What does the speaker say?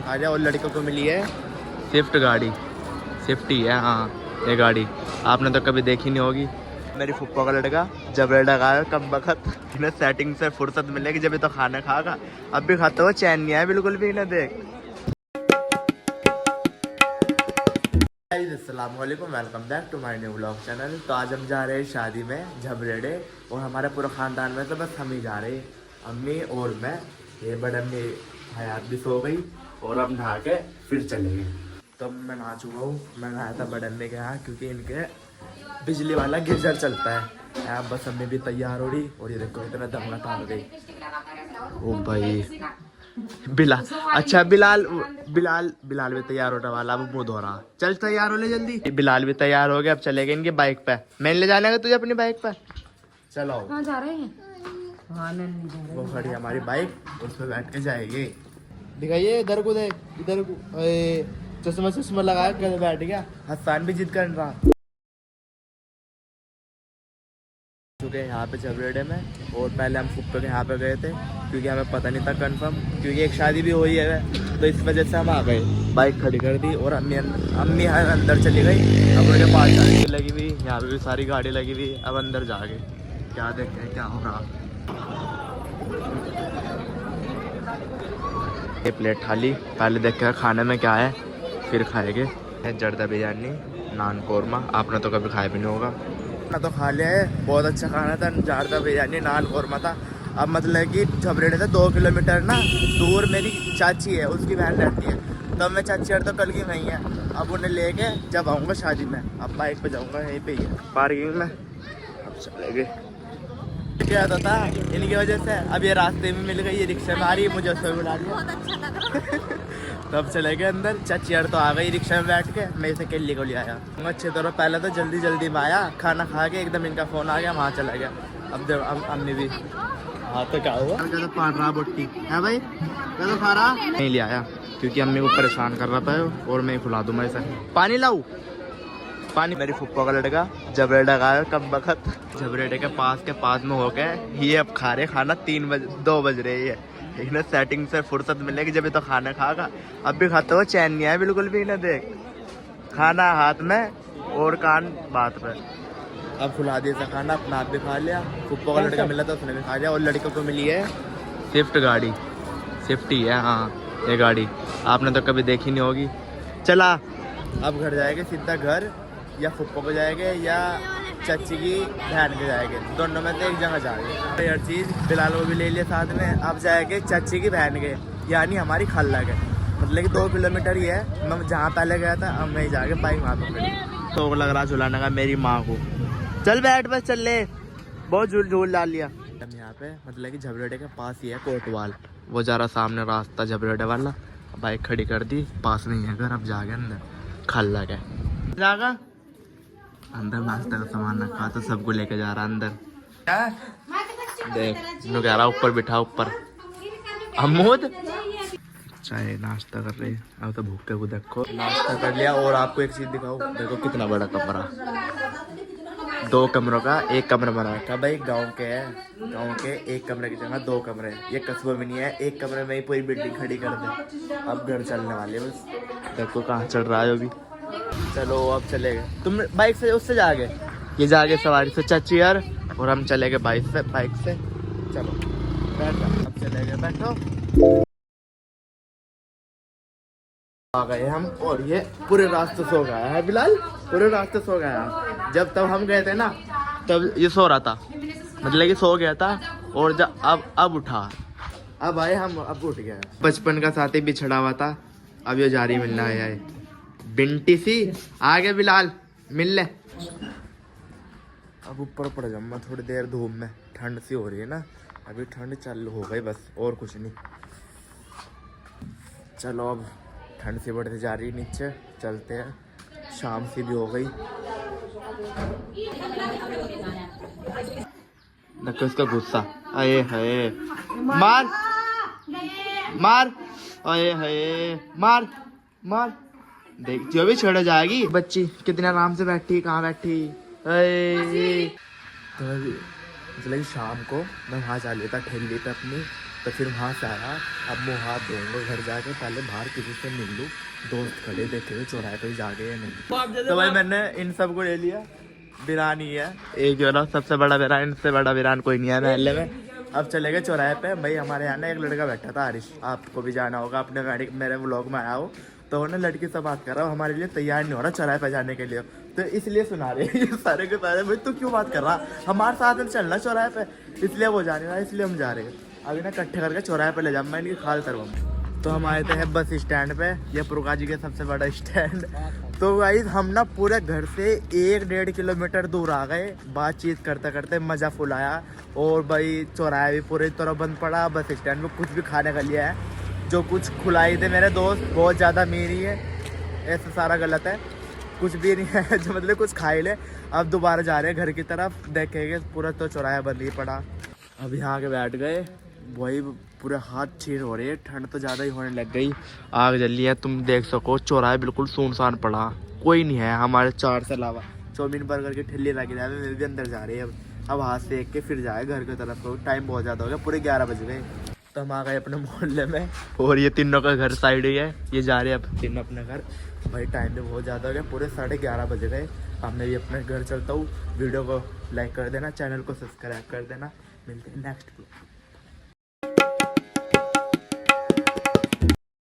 दिखा दिया। और लड़कों को मिली है स्विफ्ट गाड़ी, स्विफ्ट ही है हाँ ये गाड़ी, आपने तो कभी देखी नहीं होगी। मेरी फुप्पो का लड़का जब लड़का आया कम वक्त इन्हें सेटिंग से फुर्सत मिलेगी जब तो खाना खाएगा। अब भी खाते हुए चैन नहीं आया बिल्कुल भी इन्हें देख। अस्सलाम वालेकुम, welcome back to my new vlog channel. तो आज हम जा रहे हैं शादी में झबरेड़े और हमारे पूरे ख़ानदान में तो बस हम ही जा रहे हैं, अम्मी और मैं। ये बड़े अम्मी हयात भी सो गई और अब नहा के फिर चले गए। तो मैं नहा चुका हूँ, मैं नहाया था बड़े अम्मी के यहाँ क्योंकि इनके बिजली वाला गीजर चलता है। यहाँ बस अम्मी भी तैयार हो रही और ये देखो इतना दंगा तार गई। ओ भाई बिलाल, अच्छा बिलाल बिलाल बिलाल भी तैयार होने वाला, अब मुंह धो रहा। चल तैयार हो ले जल्दी। बिलाल भी तैयार हो गया, अब चलेंगे इनके बाइक पे। मैं ले जाने का तुझे अपनी बाइक पे। चलो कहाँ जा रहे हैं? वो खड़ी हमारी बाइक, उस पर बैठ के जाएगी। दिखाइए इधर को, देख इधर को। चश्मा चश्मा लगा कर बैठ गया, हसान भी जिद कर रहा। चुके यहाँ पे झबरेड़े में और पहले हम फुप्पे के यहाँ पे गए थे क्योंकि हमें पता नहीं था कंफर्म, क्योंकि एक शादी भी हुई है तो इस वजह से हम आ गए। बाइक खड़ी कर दी और अम्मी अंदर चली गई। अब मुझे 5 गाड़ी लगी हुई, यहाँ पे भी सारी गाड़ी लगी हुई। अब अंदर जा गए, क्या देखते हैं क्या हो रहा। ये प्लेट थाली पहले देख कर खाने में क्या है फिर खाएंगे। जर्दा बिरयानी, नान कौरमा, आपने तो कभी खाया भी नहीं होगा। ना तो खा लिया है, बहुत अच्छा खाना था। जर्दा बिरयानी नान कौरमा था। अब मतलब कि झबरेड़े से 2 किलोमीटर ना दूर मेरी चाची है, उसकी बहन रहती है। तो मैं चाची और तो कल की वहीं है। अब उन्हें लेके जब आऊँगा शादी में, अब बाइक पे जाऊँगा, यहीं पे ही है पार्किंग में। अब चलेंगे। क्या होता था इनकी वजह से अब ये रास्ते में मिल गई, ये रिक्शा में आ रही है, मुझे उसमें बुला लिया। तब चले गए अंदर। चाची यार तो आ गई रिक्शा में बैठ के, मैं इसे केली को ले आया। अच्छे तरह पहले तो जल्दी जल्दी में आया, खाना खा के एकदम इनका फ़ोन आ गया, वहाँ चला गया। अब जब अम्मी भी हाँ तो क्या हुआ, क्या पाट रहा बोटी है भाई, क्या तो खा रहा नहीं ले आया क्योंकि अम्मी को परेशान कर रहा था और मैं खिला दूँ। मैं इसे पानी लाऊँ, पानी। मेरी फुप्पो का लड़का झबरेड़ा का कम वक्त झबरेड़े के पास में हो गए। ये अब खा रहे खाना 2 बज रही है। इन्हें सेटिंग से फुर्सत मिलेगी जब तो खाना खाएगा। अब भी खाते हुए चैन नहीं आया बिल्कुल भी इन्हें देख। खाना हाथ में और कान बात पे। अब खुला दिया था खाना, अपना हाथ भी खा लिया। फुप्पो का लड़का मिला था, उसने भी खा लिया। और लड़कों को मिली है स्विफ्ट गाड़ी, स्विफ्ट ही है हाँ ये गाड़ी, आपने तो कभी देखी नहीं होगी। चला अब घर जाएंगे सीधा घर, या फुप्पो को जाएंगे या चाची की बहन के जाएंगे, दोनों में से एक जगह जाएंगे। हर चीज़ बिलाल को भी ले लिया साथ में। अब जाएंगे चाची की बहन के, यानी हमारी खाला के। मतलब कि 2 किलोमीटर ही है। मैं जहाँ पहले गया था अब मैं जाके बाइक वहाँ पर खड़ी। तो लग रहा झुलाने का मेरी माँ को। चल बैठ बस चल ले, बहुत झूल डाल लिया। हम यहाँ पे मतलब कि झबरेड़े के पास ही है कोटवाल, वो जा रहा सामने रास्ता झबरेड़े वाला। बाइक खड़ी कर दी, पास में ही है घर। अब जाके अंदर खाला के जागा अंदर नाश्ता का सामान रखा तो सबको लेके जा रहा अंदर। क्या देख नु कह रहा ऊपर बिठा ऊपर अमोद चाय नाश्ता कर रहे। अब तो भूखे को देखो, नाश्ता कर लिया। और आपको एक चीज दिखाओ, देखो कितना बड़ा कमरा, 2 कमरों का 1 कमरा बना रखा। भाई गांव के है, गांव के 1 कमरे की जगह 2 कमरे। ये कस्बे में नहीं है, 1 कमरे में ही पूरी बिल्डिंग खड़ी कर दे। अब घर चलने वाले बस, देखो कहाँ चल रहा है अभी। चलो अब चले गए, तुम बाइक से उससे जा गए, ये जाके सवारी से चाची यार, और हम चले गए बाइक से। चलो बैठ जाओ, अब चले गए, बैठो। आ गए हम और ये पूरे रास्ते सो गया है बिलाल, पूरे रास्ते सो गया। जब तब हम गए थे ना तब ये सो रहा था, मतलब कि सो गया था। और जब अब उठा, अब आए हम, अब उठ गया। बचपन का साथी बिछड़ा हुआ था, अब ये जारी मिलना आया है। बिंटी सी आ गया बिलाल, मिल ले। अब ऊपर पड़ जाऊंगा थोड़ी देर धूप में, ठंड सी हो रही है ना, अभी ठंड चालू हो गई बस, और कुछ नहीं। चलो अब ठंड सी बढ़ती जा रही है, नीचे चलते हैं, शाम सी भी हो गई। देखो इसका गुस्सा, अये है मार मार, अये है मार मार। देख जो भी छेड़ा जाएगी बच्ची, कितने आराम से बैठी, कहाँ बैठी। तो मतलब शाम को मैं वहाँ जा लेता ठेली पे अपनी, तो फिर वहाँ से आया, अब मुँह हाथ धोऊंगा घर जाके, पहले बाहर किसी से मिल लूँ, दोस्त खड़े देखे हुए चौराहे पर जाके या नहीं। तो भाई मैंने इन सब को ले लिया, वीरान ही है एक जो ना सबसे बड़ा वीरान, इससे बड़ा वीरान कोई नहीं है महल्ले में। अब चले गए चौराहे पे। भाई हमारे यहाँ ना एक लड़का बैठा था आरिश, आपको भी जाना होगा, अपने मेरे व्लॉग में आया हो, तो वो ना लड़की से बात कर रहा हो, हमारे लिए तैयार नहीं हो रहा चौराहे पे जाने के लिए, तो इसलिए सुना रहे हैं ये सारे के सारे। भाई तू क्यों बात कर रहा, हमारे साथ में चलना चौराहे पे, इसलिए वो जा नहीं रहा, इसलिए हम जा रहे हैं। अभी ना इकट्ठे करके चौराहे पे ले जाऊँ मैं इनकी खाल तरवा। तो हम आए थे बस स्टैंड पे, ये पुरका जी के सबसे बड़ा स्टैंड। तो गाइस हम ना पूरे घर से 1-1.5 किलोमीटर दूर आ गए, बातचीत करते करते मज़ा फुल आया। और भाई चौराहा भी पूरी तरह बंद पड़ा, बस स्टैंड में कुछ भी खाने का लिया है, जो कुछ खुलाई थे मेरे दोस्त बहुत ज़्यादा अमीर ही है, ऐसा सारा गलत है, कुछ भी नहीं है जो मतलब कुछ खाए ले। अब दोबारा जा रहे हैं घर की तरफ, देखेंगे पूरा तो चौराहा बंद ही पड़ा। अब यहाँ के बैठ गए, वही पूरे हाथ छीन हो रहे हैं, ठंड तो ज़्यादा ही होने लग गई, आग जल रही है, तुम देख सको चौराहा बिल्कुल सुनसान पड़ा, कोई नहीं है हमारे 4 से अलावा। चाउमीन बर्गर की ठेली लगी जाए, मेरे भी अंदर जा रही है। अब हाथ सेक के फिर जाए घर की तरफ, तो टाइम बहुत ज़्यादा हो गया, पूरे 11 बज गए। तो हम आ गए अपने मोहल्ले में, और ये तीनों का घर साइड ही है, ये जा रहे हैं अब तीनों अपने घर। भाई टाइम भी बहुत ज़्यादा हो गया, पूरे 11:30 बज गए। अब मैं भी अपने घर चलता हूँ। वीडियो को लाइक कर देना, चैनल को सब्सक्राइब कर देना, मिलते हैं नेक्स्ट ब्लॉग।